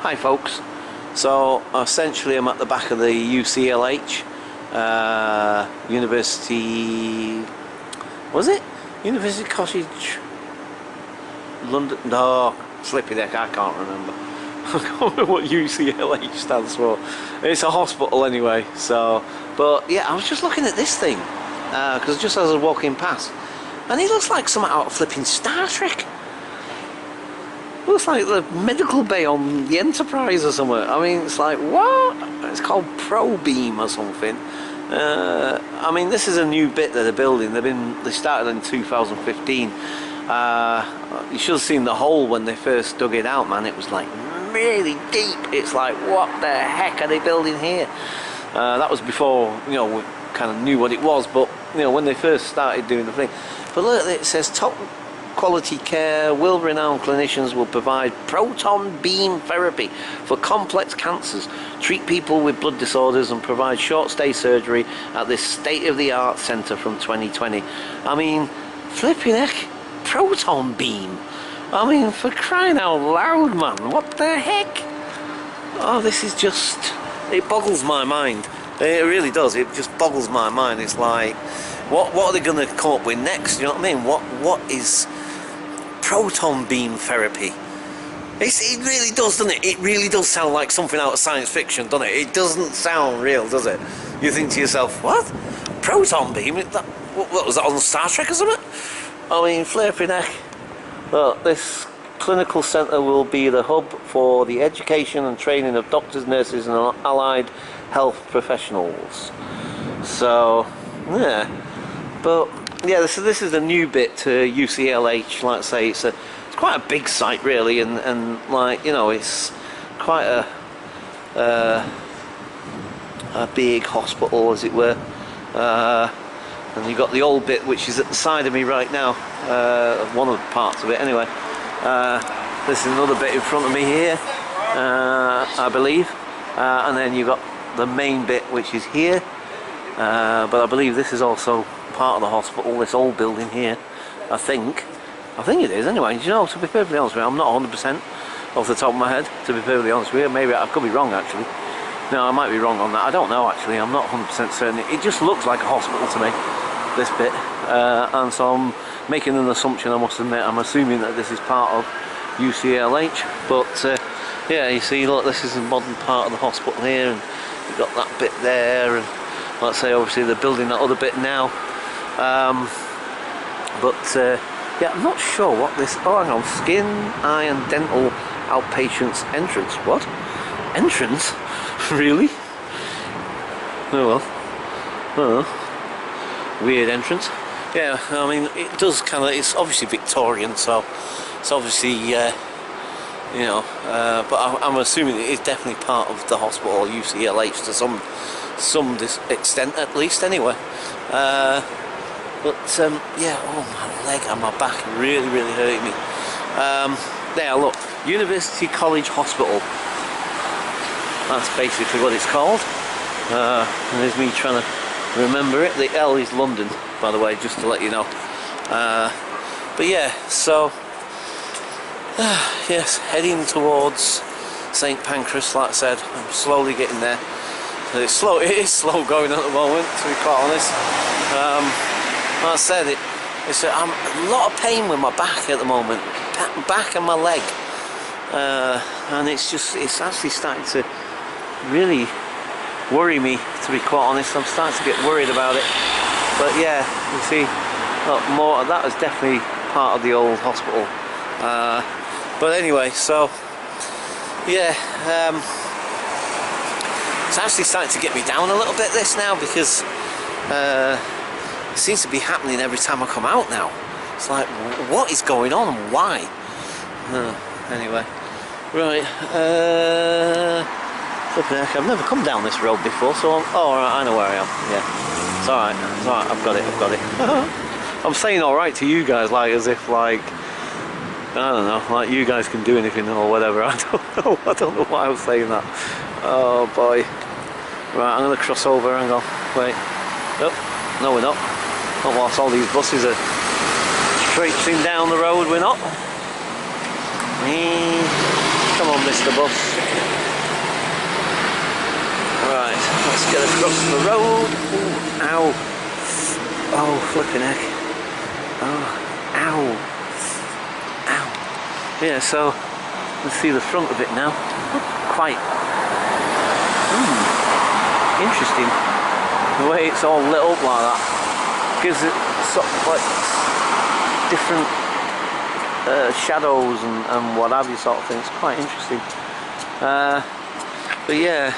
Hi folks, so essentially I'm at the back of the UCLH University, was it? University Cottage, London, no, flippy deck, I can't remember. I can't remember what UCLH stands for. It's a hospital anyway, so, but yeah, I was just looking at this thing, because just as I was walking past, and it looks like something out of flipping Star Trek. Looks like the medical bay on the Enterprise or something. I mean, it's like, what? It's called Pro Beam or something. I mean, this is a new bit that they're building. They started in 2015. You should have seen the hole when they first dug it out, man. It was like really deep. It's like, what the heck are they building here? That was before, you know, we kind of knew what it was, but you know, when they first started doing the thing. But look, it says top quality care, world-renowned clinicians will provide proton beam therapy for complex cancers, treat people with blood disorders and provide short-stay surgery at this state-of-the-art centre from 2020. I mean, flipping heck, proton beam. I mean, for crying out loud, man, what the heck? Oh, this is just, it boggles my mind. It really does, it just boggles my mind. It's like, what are they going to come up with next? You know what I mean? What is proton beam therapy? It really does, doesn't it? It really does sound like something out of science fiction, doesn't it? It doesn't sound real, does it? You think to yourself, what? Proton beam? What was that, on Star Trek or something? I mean, flipping heck. Well, this clinical centre will be the hub for the education and training of doctors, nurses and allied health professionals. So, yeah. But yeah, this is a new bit to UCLH. Like I say, it's quite a big site really, and like, you know, it's quite a big hospital, as it were. And you've got the old bit which is at the side of me right now, one of the parts of it anyway. This is another bit in front of me here, I believe, and then you've got the main bit which is here, but I believe this is also part of the hospital, this old building here. I think it is anyway. You know, to be perfectly honest with you, I'm not 100% off the top of my head, to be perfectly honest with you. Maybe I could be wrong actually. No, I might be wrong on that. I don't know actually, I'm not 100% certain. It just looks like a hospital to me, this bit, and so I'm making an assumption, I must admit. I'm assuming that this is part of UCLH, but yeah, you see, look, this is the modern part of the hospital here, and you've got that bit there, and let's say obviously they're building that other bit now. Yeah, I'm not sure what this, oh hang on, skin, eye and dental outpatients entrance. What? Entrance? Really? Oh well. Oh, weird entrance. Yeah, I mean, it does kind of, it's obviously Victorian, so it's obviously, you know, but I'm assuming it is definitely part of the hospital, UCLH, to some extent at least anyway. But yeah, oh, my leg and my back really hurting me. There, look, University College Hospital. That's basically what it's called. And there's me trying to remember it. The L is London, by the way, just to let you know. But yeah, so yes, heading towards St Pancras. Like I said, I'm slowly getting there. It's slow. It is slow going at the moment, to be quite honest. Like I said, I'm a lot of pain with my back at the moment, back and my leg, and it's actually starting to really worry me, to be quite honest. I'm starting to get worried about it. But yeah, you see, look, more that was definitely part of the old hospital. But anyway, so yeah, it's actually starting to get me down a little bit, this now, because it seems to be happening every time I come out now. It's like, what is going on and why? Anyway, right, I've never come down this road before, so oh, right, I know where I am. Yeah, it's alright, I've got it. I'm saying alright to you guys, like as if like, I don't know, like you guys can do anything or whatever. I don't know why I was saying that. Oh boy. Right, I'm gonna cross over and go, wait, oh, no we're not. Not whilst all these buses are traipsing down the road, we're not. Come on, Mr. Bus. Right, let's get across the road. Ooh, ow. Oh, flipping heck. Oh, ow. Ow. Yeah, so let's see the front of it now. Quite interesting. The way it's all lit up like that gives it sort of like different shadows and what have you sort of thing. It's quite interesting. But yeah,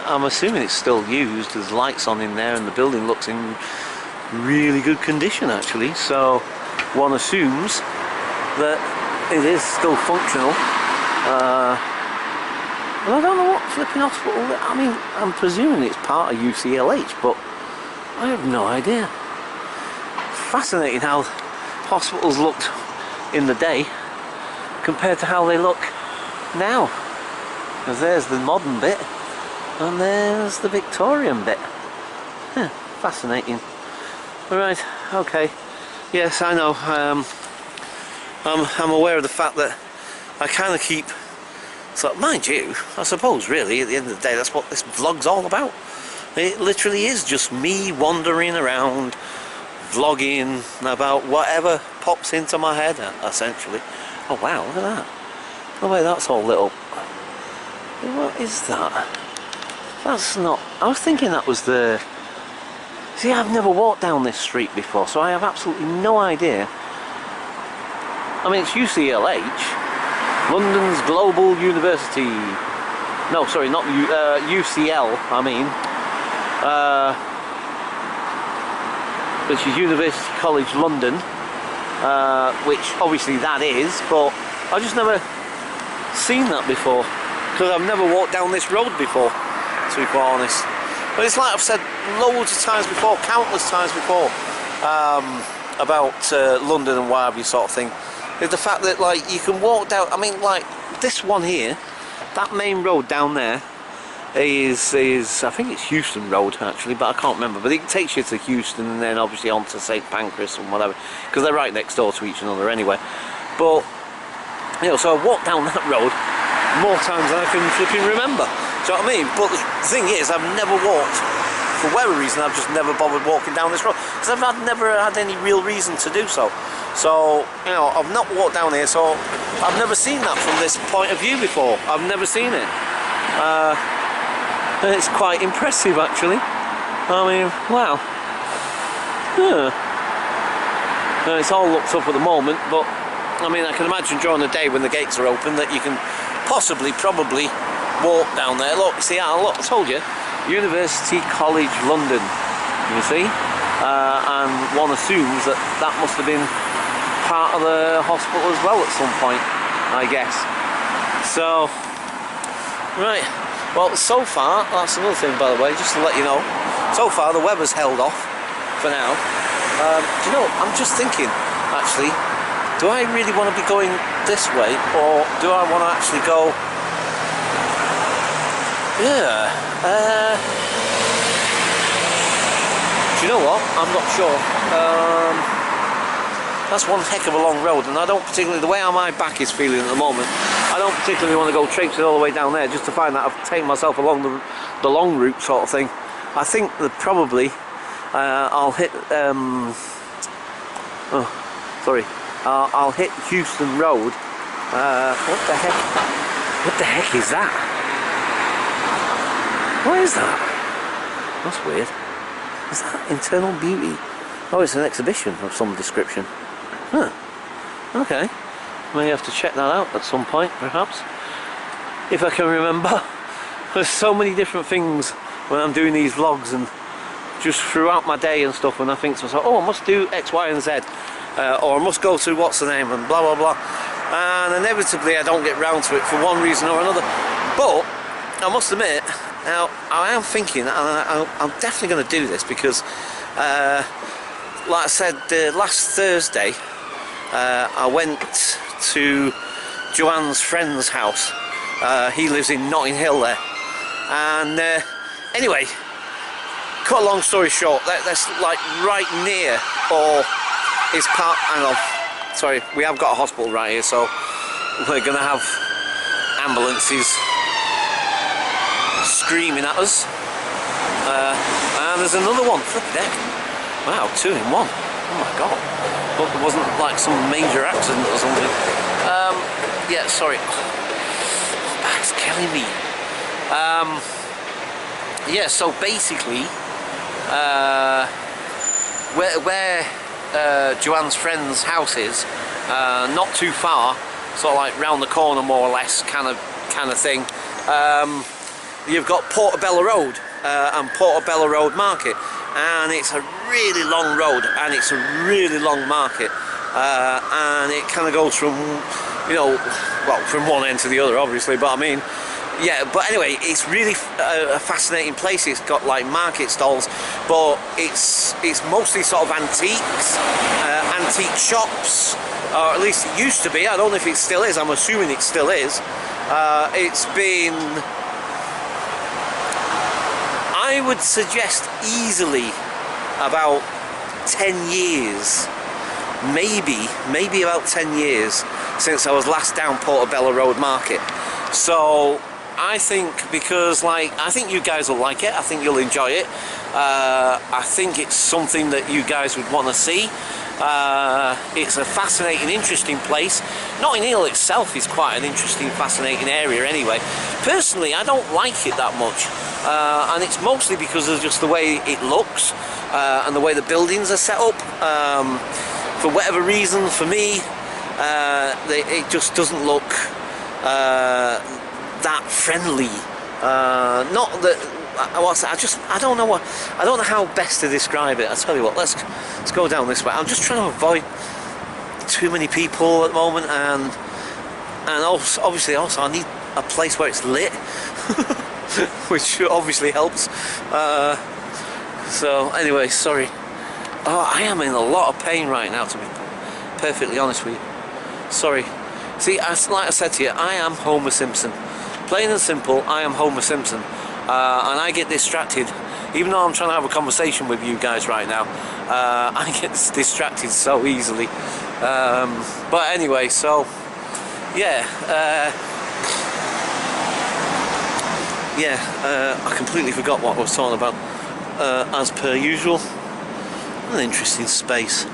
I'm assuming it's still used. There's lights on in there and the building looks in really good condition actually. So one assumes that it is still functional. And I don't know what flipping hospital. I mean, I'm presuming it's part of UCLH, but I have no idea. Fascinating how hospitals looked in the day compared to how they look now. Because there's the modern bit and there's the Victorian bit. Fascinating. Alright, okay. Yes, I know. I'm aware of the fact that I kind of keep. So, mind you, I suppose really at the end of the day that's what this vlog's all about. It literally is just me wandering around, vlogging about whatever pops into my head, essentially. Oh wow, look at that. Oh wait, that's all lit up. What is that? That's not... I was thinking that was the... See, I've never walked down this street before, so I have absolutely no idea. I mean, it's UCLH. London's Global University. No, sorry, not UCL, I mean. Which is University College London. Which obviously that is, but I've just never seen that before. Because I've never walked down this road before, to be quite honest. But it's like I've said loads of times before, countless times before, about London and what have you sort of thing. Is the fact that like you can walk down, I mean like this one here, that main road down there is I think it's Houston Road actually, but I can't remember, but it takes you to Houston and then obviously on to St. Pancras and whatever, because they're right next door to each other anyway. But you know, so I walked down that road more times than I can flipping remember, do you know what I mean? But the thing is, I've never walked, for whatever reason I've just never bothered walking down this road, because I've never had any real reason to do so. So, you know, I've not walked down here, so I've never seen that from this point of view before. I've never seen it. And it's quite impressive, actually. I mean, wow. Yeah. It's all looked up at the moment, but, I mean, I can imagine during the day when the gates are open that you can probably walk down there. Look, see, look, I told you. University College London, you see? And one assumes that that must have been part of the hospital as well at some point, I guess. So, right, well, so far, that's another thing by the way, just to let you know, so far the weather's held off for now. Do you know, I'm just thinking, actually, do I really want to be going this way, or do I want to actually go, yeah, do you know what, I'm not sure. That's one heck of a long road, and I don't particularly, the way how my back is feeling at the moment, I don't particularly want to go traipsing all the way down there just to find that I've taken myself along the long route sort of thing. I think that probably I'll hit, I'll hit Houston Road. What the heck? What the heck is that? What is that? That's weird. Is that Internal Beauty? Oh, it's an exhibition of some description. Huh. Okay. May have to check that out at some point, perhaps. If I can remember. There's so many different things when I'm doing these vlogs and just throughout my day and stuff, when I think to myself, oh, I must do X, Y and Z. Or I must go to what's the name and blah, blah, blah. And inevitably I don't get round to it for one reason or another. But, I must admit, now, I am thinking, and I'm definitely going to do this because, like I said, last Thursday, I went to Joanne's friend's house. He lives in Notting Hill there. And anyway, cut a long story short, that's like right near, or is part, hang on, sorry, we have got a hospital right here, so we're going to have ambulances screaming at us. And there's another one. Flipping heck. Wow, 2 in 1. Oh my god. Hope it wasn't like some major accident or something. Yeah, sorry. Back's killing me. Yeah, so basically, where Joanne's friend's house is, not too far, sort of like round the corner more or less, kind of thing. You've got Portobello Road and Portobello Road Market, and it's a really long road and it's a really long market, and it kind of goes from, you know, well, from one end to the other obviously, but I mean, yeah, but anyway, it's really a fascinating place. It's got like market stalls, but it's mostly sort of antiques, antique shops, or at least it used to be. I don't know if it still is. I'm assuming it still is. It's been, I would suggest easily about 10 years, maybe about 10 years since I was last down Portobello Road Market. So I think, because like, I think you guys will like it, I think you'll enjoy it, I think it's something that you guys would want to see. It's a fascinating, interesting place. Notting Hill itself is quite an interesting, fascinating area anyway. Personally, I don't like it that much, and it's mostly because of just the way it looks, and the way the buildings are set up. For whatever reason, for me, it just doesn't look that friendly. Not that I don't know how best to describe it. I tell you what, let's go down this way. I'm just trying to avoid too many people at the moment, and also, obviously also I need a place where it's lit, which obviously helps. So anyway, sorry. Oh, I am in a lot of pain right now, to be perfectly honest with you. Sorry. See, like I said to you, I am Homer Simpson. Plain and simple, I am Homer Simpson. And I get distracted, even though I'm trying to have a conversation with you guys right now. I get distracted so easily. But anyway, so yeah, I completely forgot what I was talking about. As per usual, an interesting space.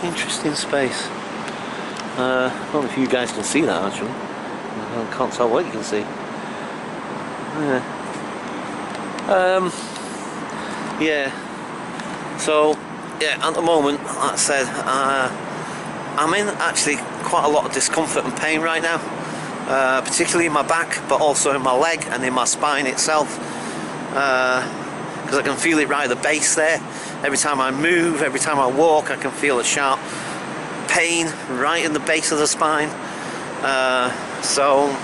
Interesting space. I don't know if you guys can see that actually. I can't tell what you can see. Yeah. So yeah, at the moment, like I said, I'm in actually quite a lot of discomfort and pain right now, particularly in my back, but also in my leg and in my spine itself, because I can feel it right at the base there. Every time I move, every time I walk, I can feel a sharp pain right in the base of the spine. So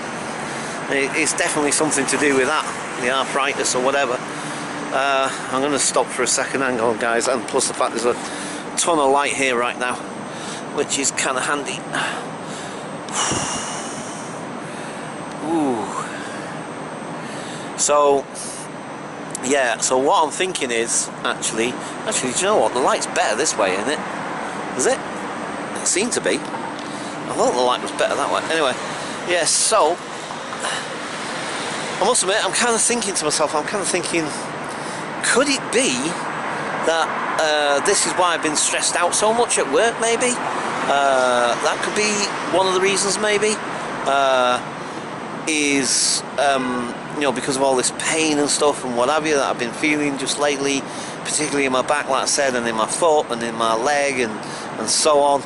it's definitely something to do with that, the arthritis or whatever. I'm going to stop for a second, hang on guys, and plus the fact there's a ton of light here right now, which is kind of handy. Ooh. So yeah, so what I'm thinking is actually, do you know what, the light's better this way, isn't it? Is it? It seemed to be. I thought the light was better that way. Anyway, yeah, so I must admit, I'm kind of thinking to myself, could it be that this is why I've been stressed out so much at work, maybe? That could be one of the reasons, maybe. You know, because of all this pain and stuff and what have you that I've been feeling just lately, particularly in my back, like I said, and in my foot and in my leg and so on.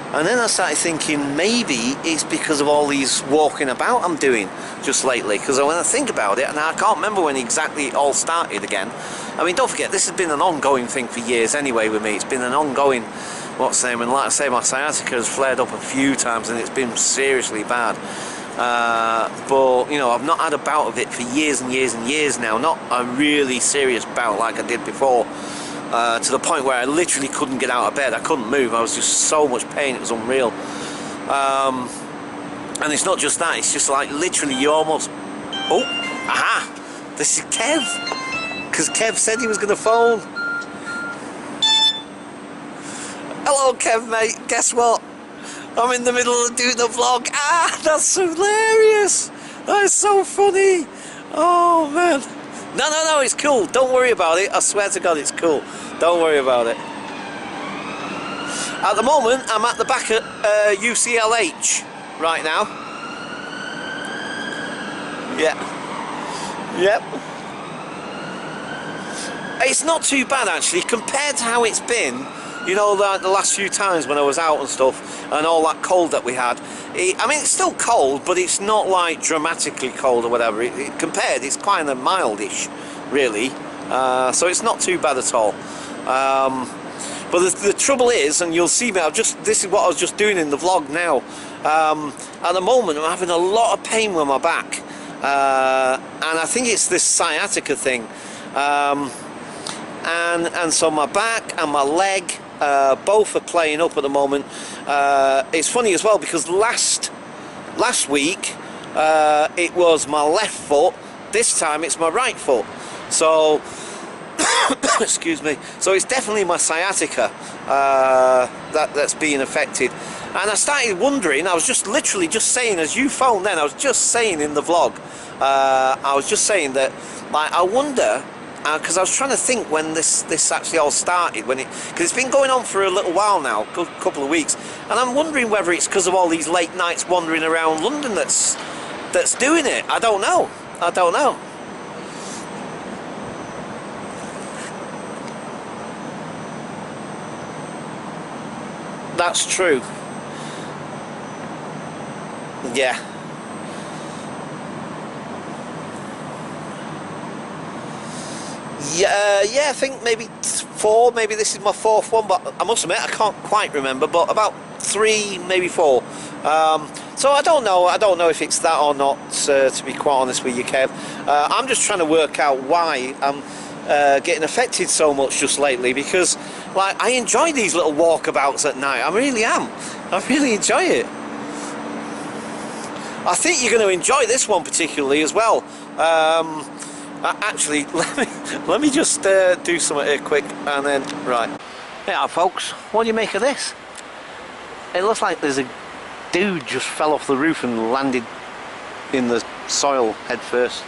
And then I started thinking maybe it's because of all these walking about I'm doing just lately, because when I think about it, and I can't remember when exactly it all started again. I mean, don't forget, this has been an ongoing thing for years anyway with me. It's been an ongoing, what's the name, and like I say, my sciatica has flared up a few times and it's been seriously bad. But you know, I've not had a bout of it for years and years and years now, not a really serious bout like I did before, to the point where I literally couldn't get out of bed. I couldn't move. I was just so much pain, it was unreal. And it's not just that, it's just like literally you almost, oh, aha, this is Kev, because Kev said he was going to phone. Hello Kev, mate, guess what? I'm in the middle of doing the vlog. Ah, that's hilarious. That is so funny. Oh man. No, it's cool. Don't worry about it. I swear to God, it's cool. Don't worry about it. At the moment, I'm at the back at UCLH right now. Yeah. Yep. It's not too bad actually, compared to how it's been. You know, like the last few times when I was out and stuff, and all that cold that we had. I mean, it's still cold, but it's not like dramatically cold or whatever. Compared, it's kind of mildish, really. So it's not too bad at all. But the trouble is, and you'll see me, this is what I was just doing in the vlog now. At the moment, I'm having a lot of pain with my back. And I think it's this sciatica thing. And so my back and my leg, both are playing up at the moment. It's funny as well because last week it was my left foot. This time it's my right foot. So excuse me. So it's definitely my sciatica that's being affected. And I started wondering. I was just literally just saying, as you phoned then, I was just saying in the vlog. I was just saying that, like, I wonder. Because I was trying to think when this actually all started, because it's been going on for a little while now, a couple of weeks, and I'm wondering whether it's because of all these late nights wandering around London that's doing it. I don't know. That's true. Yeah. Yeah, I think maybe 4, maybe this is my 4th one, but I must admit I can't quite remember, but about 3, maybe 4. So I don't know if it's that or not, to be quite honest with you, Kev. I'm just trying to work out why I'm getting affected so much just lately, because like I enjoy these little walkabouts at night. I really am. I really enjoy it. I think you're going to enjoy this one particularly as well. Actually, let me just do something here quick, and then right. Yeah, folks, what do you make of this? It looks like there's a dude just fell off the roof and landed in the soil head first.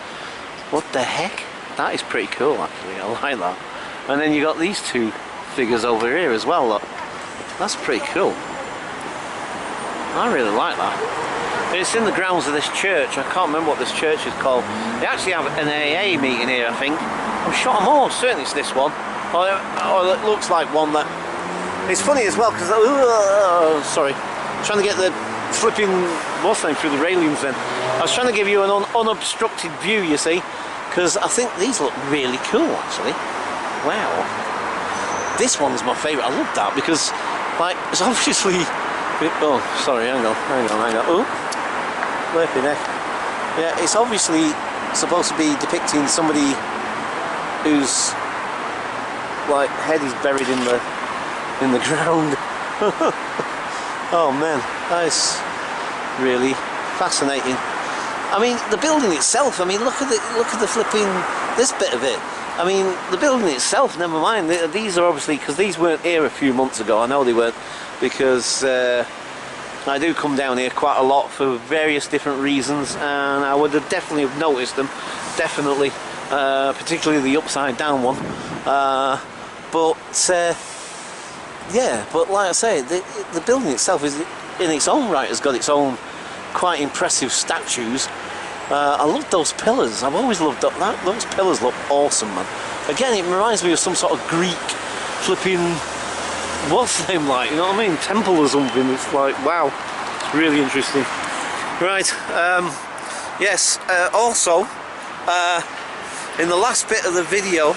What the heck? That is pretty cool, actually. I like that. And then you got these two figures over here as well. Look, that's pretty cool. I really like that. It's in the grounds of this church. I can't remember what this church is called. They actually have an A.K.A. meeting here, I think. I'm sure, I'm almost certain it's this one. Or it looks like one that... It's funny as well, because... sorry. I'm trying to get the flipping... what's the name? Through the railings then. I was trying to give you an unobstructed view, you see. Because I think these look really cool, actually. Wow. This one's my favourite. I love that, because... like, it's obviously... oh, sorry, hang on. Oh. Flipping heck. Yeah, it's obviously supposed to be depicting somebody whose like head is buried in the ground. Oh man, that is really fascinating. I mean, the building itself. I mean, look at the flipping this bit of it. I mean, the building itself. Never mind. These are obviously, because these weren't here a few months ago. I know they weren't, because. I do come down here quite a lot for various different reasons, and I would have definitely have noticed them, definitely, particularly the upside down one. Yeah, but like I say, the building itself is in its own right has got its own quite impressive statues. I love those pillars. I've always loved that. Those pillars look awesome, man. Again, it reminds me of some sort of Greek flipping. What's the name like? You know what I mean? Temple or something. It's like, wow, it's really interesting. Right. Yes. Also, in the last bit of the video,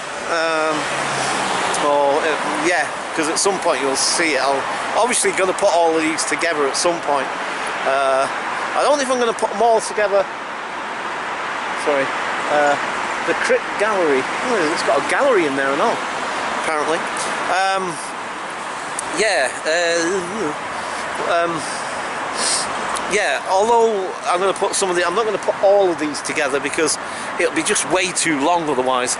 yeah, because at some point you'll see it. I'm obviously going to put all of these together at some point. I don't know if I'm going to put them all together. Sorry. The Crypt Gallery. Oh, it's got a gallery in there and all, apparently. Yeah, although I'm going to put some of the, I'm not going to put all of these together because it'll be just way too long otherwise.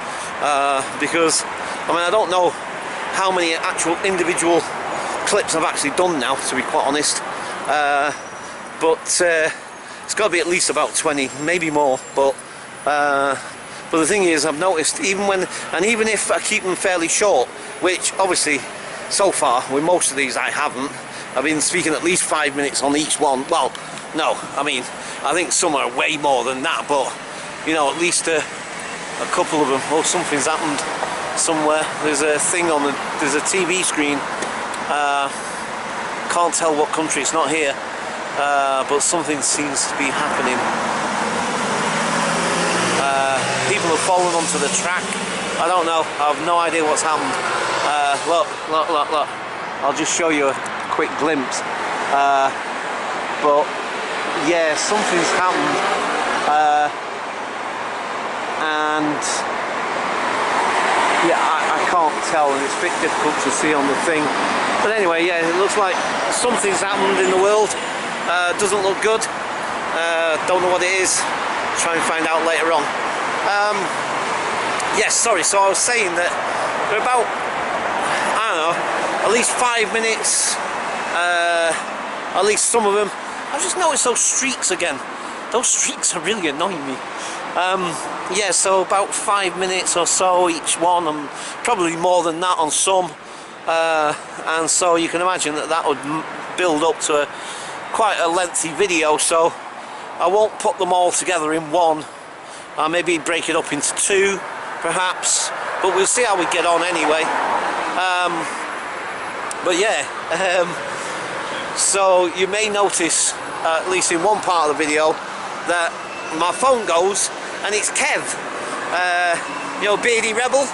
Because, I mean, I don't know how many actual individual clips I've actually done now, to be quite honest. but it's got to be at least about 20, maybe more. But the thing is, I've noticed even if I keep them fairly short, which obviously so far with most of these I haven't. I've been speaking at least 5 minutes on each one. Well, no, I mean, I think some are way more than that, but you know, at least a couple of them. Oh, something's happened somewhere. There's a thing on there's a TV screen. Can't tell what country, it's not here, but something seems to be happening. People have fallen onto the track. I don't know, I have no idea what's happened. Look. I'll just show you a quick glimpse. But yeah, something's happened. And yeah, I can't tell, and it's a bit difficult to see on the thing. But anyway, yeah, it looks like something's happened in the world. Doesn't look good. Don't know what it is. Try and find out later on. Yes, sorry, so I was saying that they're about, I don't know, at least 5 minutes, at least some of them. I've just noticed those streaks again. Those streaks are really annoying me. Yeah, so about 5 minutes or so each one, and probably more than that on some. And so you can imagine that would build up to quite a lengthy video, so I won't put them all together in one. I'll maybe break it up into two, perhaps, but we'll see how we get on anyway. But yeah, so you may notice, at least in one part of the video, that my phone goes and it's Kev, you know, Beardy Rebel.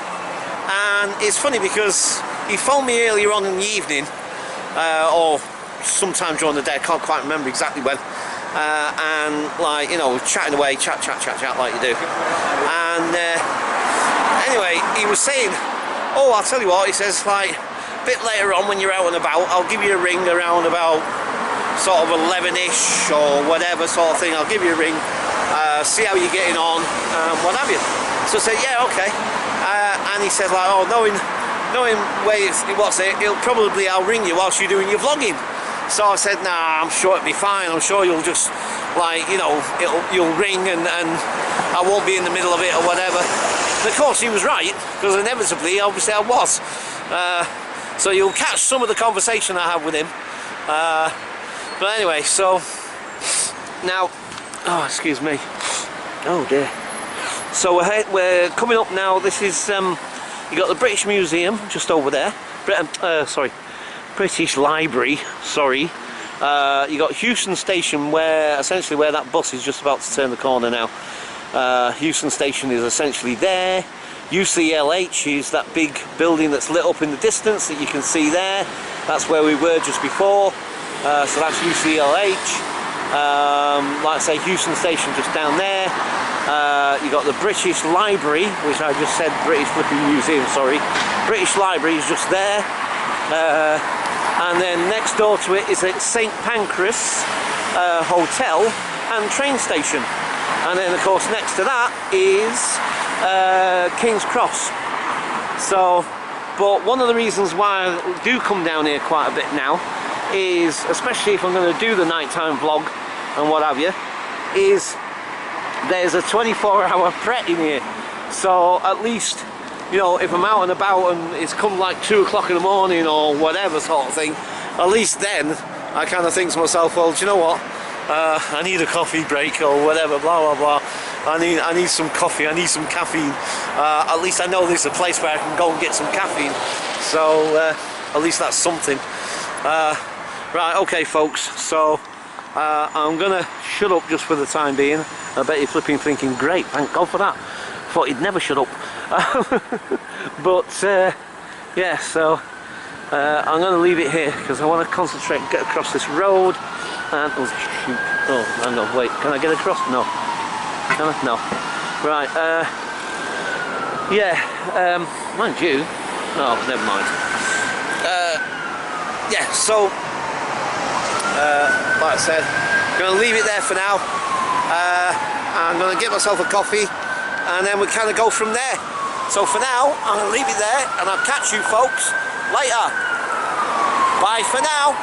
And it's funny because he phoned me earlier on in the evening, or sometime during the day, I can't quite remember exactly when, and like, you know, chatting away, chat like you do. And anyway, he was saying, oh, I'll tell you what, he says, like, a bit later on when you're out and about, I'll give you a ring around about sort of 11ish or whatever sort of thing. I'll give you a ring, see how you're getting on, what have you. So I said, yeah, okay. And he said, like, oh, knowing I'll ring you whilst you're doing your vlogging. So I said, nah, I'm sure it'll be fine. I'm sure you'll just, like, you know, you'll ring and I won't be in the middle of it or whatever. And of course he was right, because inevitably, obviously I was. So you'll catch some of the conversation I have with him. But anyway, so now, oh, excuse me. Oh dear. So we're coming up now. This is, you got the British Museum just over there. British Library, sorry. You got Houston Station, where that bus is just about to turn the corner now. Houston Station is essentially there. UCLH is that big building that's lit up in the distance that you can see there. That's where we were just before. So that's UCLH. Like I say, Houston Station just down there. You got the British Library, which I just said British flipping Museum, sorry. British Library is just there. And then next door to it is a St Pancras hotel and train station. And then of course next to that is King's Cross. So, but one of the reasons why I do come down here quite a bit now is, especially if I'm going to do the nighttime vlog and what have you, is there's a 24-hour Pret in here. So at least, you know, if I'm out and about and it's come like 2 o'clock in the morning or whatever sort of thing, at least then I kind of think to myself, well, do you know what, I need a coffee break or whatever, blah blah blah. I need some coffee, I need some caffeine. At least I know there's a place where I can go and get some caffeine, so at least that's something. Right, okay folks, so I'm gonna shut up just for the time being. I bet you're flipping thinking, great, thank God for that. Thought he'd never shut up. But yeah, so I'm going to leave it here because I want to concentrate and get across this road. And oh shoot! Oh, hang on, wait. Can I get across? No. Can I? No. Right. Yeah. Mind you. No, never mind. Yeah. So, like I said, I'm going to leave it there for now. I'm going to get myself a coffee, and then we kind of go from there. So for now, I'm going to leave it there, and I'll catch you folks later. Bye for now.